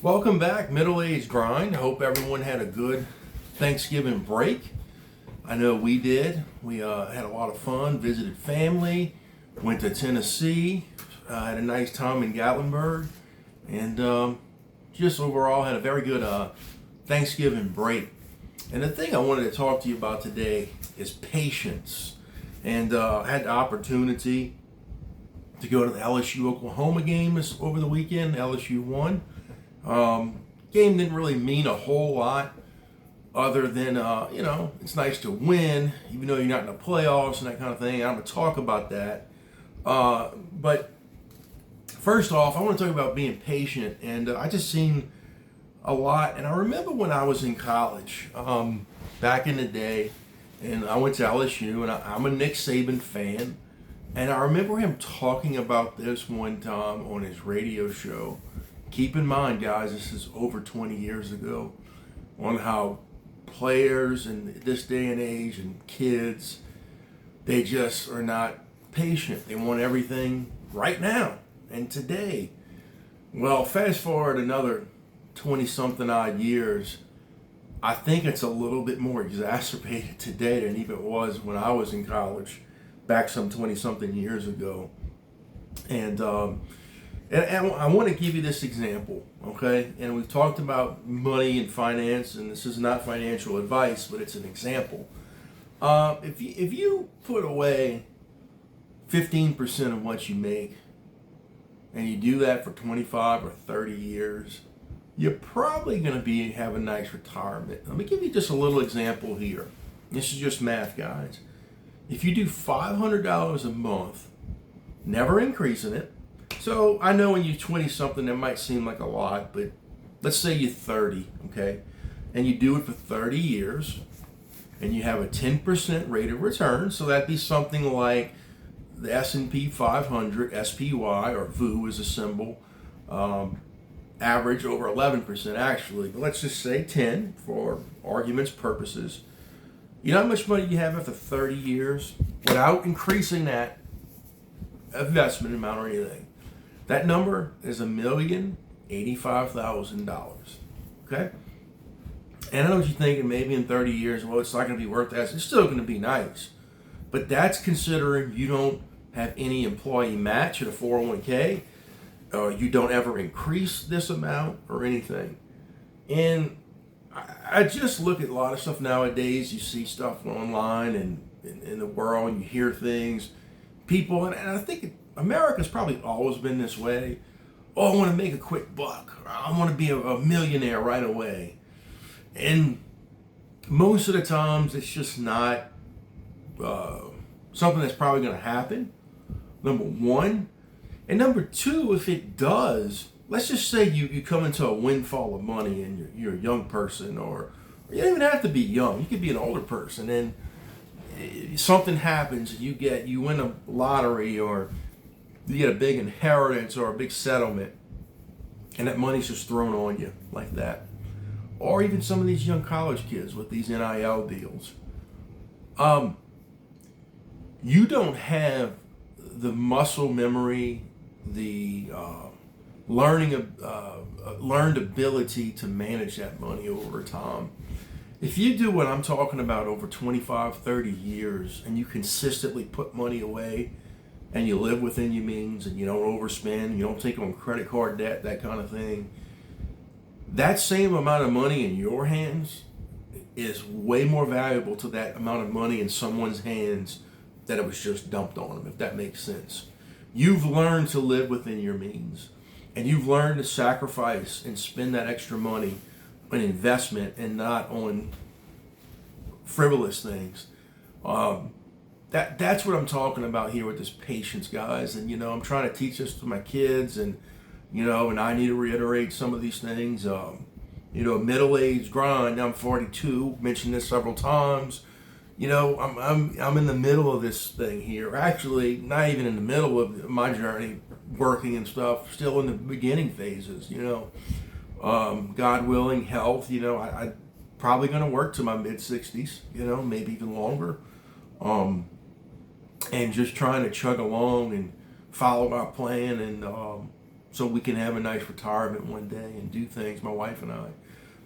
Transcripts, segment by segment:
Welcome back, Middle Age Grind. Hope everyone had a good Thanksgiving break. I know we did. We had a lot of fun, visited family, went to Tennessee, had a nice time in Gatlinburg, and just overall had a very good Thanksgiving break. And the thing I wanted to talk to you about today is patience. And I had the opportunity to go to the LSU Oklahoma game over the weekend. LSU won. Game didn't really mean a whole lot other than, it's nice to win, even though you're not in the playoffs and that kind of thing. I'm going to talk about that. But first off, I want to talk about being patient. And I just seen a lot. And I remember when I was in college, back in the day, and I went to LSU, and I'm a Nick Saban fan. And I remember him talking about this one time on his radio show. Keep in mind, guys, this is over 20 years ago, on how players in this day and age and kids, they just are not patient. They want everything right now and today. Well, fast forward another 20-something odd years, I think it's a little bit more exacerbated today than even it was when I was in college back some 20-something years ago. And I want to give you this example, okay? And we've talked about money and finance, and this is not financial advice, but it's an example. If you put away 15% of what you make, and you do that for 25 or 30 years, you're probably going to have a nice retirement. Let me give you just a little example here. This is just math, guys. If you do $500 a month, never increasing it. So I know when you're 20-something, that might seem like a lot, but let's say you're 30, okay? And you do it for 30 years, and you have a 10% rate of return. So that'd be something like the S&P 500, SPY, or VU is a symbol, average over 11% actually, but let's just say 10 for argument's purposes. You know how much money you have after 30 years without increasing that investment amount or anything? That number is $1,085,000. Okay? And I know what you're thinking, maybe in 30 years, well, it's not going to be worth that. It's still going to be nice. But that's considering you don't have any employee match at a 401k, you don't ever increase this amount or anything. And I just look at a lot of stuff nowadays. You see stuff online and in the world, and you hear things. People, and I think America's probably always been this way. Oh, I want to make a quick buck. I want to be a millionaire right away. And most of the times, it's just not something that's probably going to happen, number one. And number two, if it does, let's just say you come into a windfall of money and you're a young person, or you don't even have to be young. You could be an older person, and something happens, you win a lottery, or you get a big inheritance or a big settlement, and that money's just thrown on you like that. Or even some of these young college kids with these NIL deals. You don't have the muscle memory, the learned ability to manage that money over time. If you do what I'm talking about over 25, 30 years, and you consistently put money away, and you live within your means, and you don't overspend, you don't take on credit card debt, that kind of thing, that same amount of money in your hands is way more valuable to that amount of money in someone's hands that it was just dumped on them, if that makes sense. You've learned to live within your means, and you've learned to sacrifice and spend that extra money on investment and not on frivolous things. That's what I'm talking about here with this patience, guys. And I'm trying to teach this to my kids, and and I need to reiterate some of these things. Middle age grind. I'm 42. Mentioned this several times. I'm in the middle of this thing here. Actually, not even in the middle of my journey, working and stuff. Still in the beginning phases. God willing, health. I probably going to work to my mid 60s. Maybe even longer. And just trying to chug along and follow my plan, and so we can have a nice retirement one day and do things, my wife and I.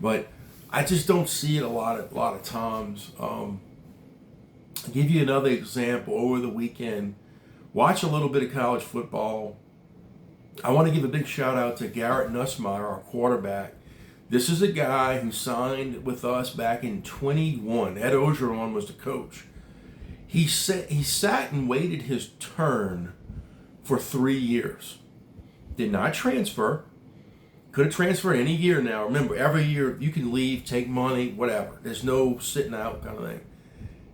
But I just don't see it a lot of times. I'll give you another example. Over the weekend, watch a little bit of college football. I want to give a big shout out to Garrett Nussmeier, our quarterback. This is a guy who signed with us back in 21. Ed Ogeron was the coach. He sat and waited his turn for 3 years. Did not transfer. Could have transferred any year now. Remember, every year you can leave, take money, whatever. There's no sitting out kind of thing.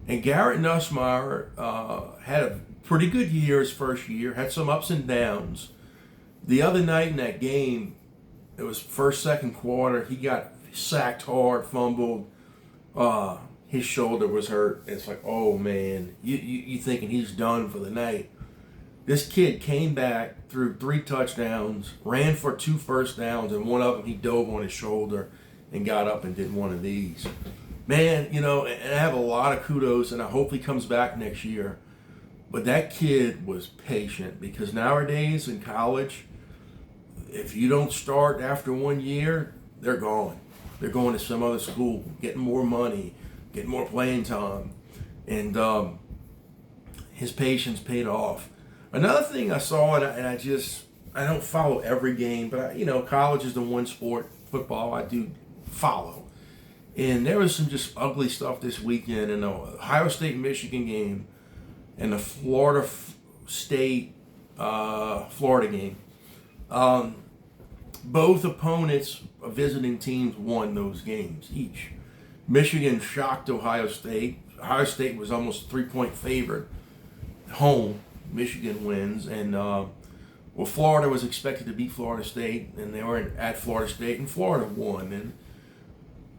And Garrett Nussmeier had a pretty good year his first year, had some ups and downs. The other night in that game, it was first, second quarter, he got sacked hard, fumbled. His shoulder was hurt. It's like, oh man, you thinking he's done for the night. This kid came back, threw 3 touchdowns, ran for 2 first downs, and one of them he dove on his shoulder and got up and did one of these. Man, and I have a lot of kudos, and I hope he comes back next year. But that kid was patient, because nowadays in college, if you don't start after 1 year, they're gone. They're going to some other school, getting more money, getting more playing time. And his patience paid off. Another thing I saw, and I don't follow every game, but college is the one sport, football, I do follow. And there was some just ugly stuff this weekend in the Ohio State-Michigan game and the Florida State Florida game. Both opponents, visiting teams, won those games each. Michigan shocked Ohio State. Ohio State was almost a 3-point favorite. Home, Michigan wins. And Florida was expected to beat Florida State, and they were at Florida State, and Florida won. And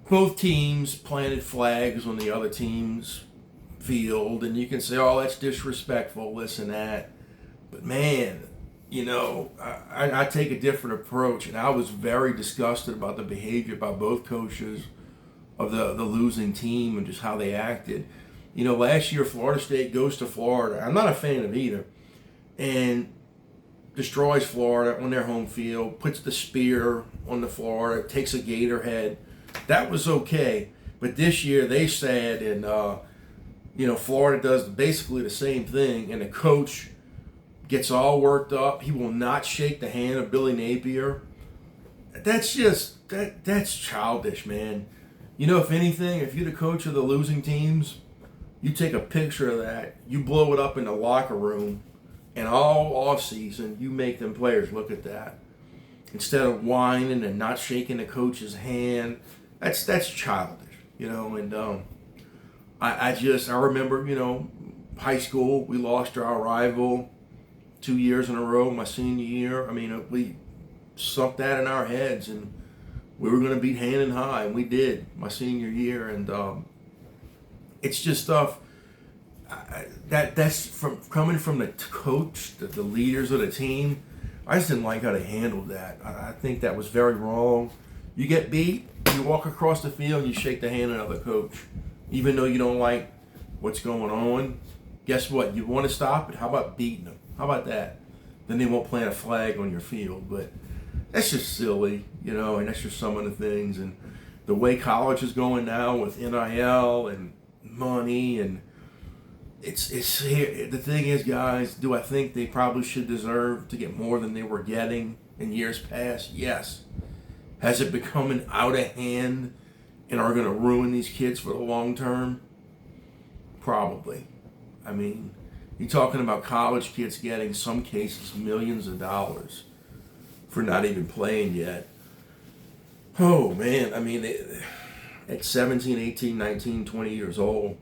both teams planted flags on the other team's field, and you can say, oh, that's disrespectful, this and that. But man, I take a different approach, and I was very disgusted about the behavior by both coaches of the losing team and just how they acted. Last year Florida State goes to Florida. I'm not a fan of either. And destroys Florida on their home field, puts the spear on the Florida, takes a gator head. That was okay. But this year they said, and Florida does basically the same thing, and the coach gets all worked up. He will not shake the hand of Billy Napier. That's just, that's childish, man. If anything, if you're the coach of the losing teams, you take a picture of that, you blow it up in the locker room, and all off season, you make them players look at that. Instead of whining and not shaking the coach's hand, that's childish, and I remember, high school, we lost to our rival 2 years in a row, my senior year. We sunk that in our heads, and we were going to beat hand and high, and we did my senior year. And it's just stuff that's coming from the coach, the leaders of the team. I just didn't like how they handled that. I think that was very wrong. You get beat, you walk across the field, and you shake the hand of another coach, even though you don't like what's going on. Guess what? You want to stop it? How about beating them? How about that? Then they won't plant a flag on your field. But that's just silly, and that's just some of the things. And the way college is going now with NIL and money, and it's here. The thing is, guys, do I think they probably should deserve to get more than they were getting in years past? Yes. Has it become out of hand and are going to ruin these kids for the long term? Probably. You're talking about college kids getting, some cases, millions of dollars for not even playing yet. Oh, man. At 17, 18, 19, 20 years old,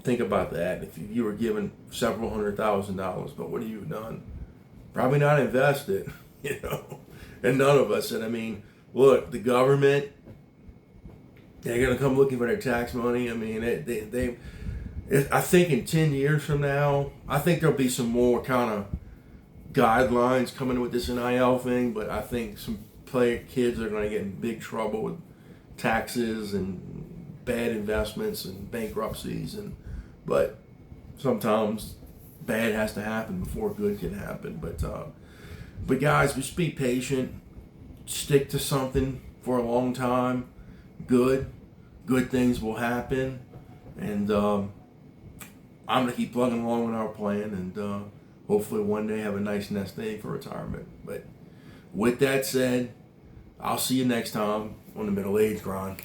think about that. If you were given several $100,000, but what have you done? Probably not invested, and none of us. And look, the government, they're going to come looking for their tax money. I think in 10 years from now, I think there'll be some more kind of guidelines coming with this NIL thing, but I think some kids are going to get in big trouble with taxes and bad investments and bankruptcies. But sometimes bad has to happen before good can happen. But But guys, just be patient. Stick to something for a long time. Good things will happen. And I'm going to keep plugging along with our plan, and hopefully one day have a nice nest egg for retirement. But with that said, I'll see you next time on the Middle Age Grind.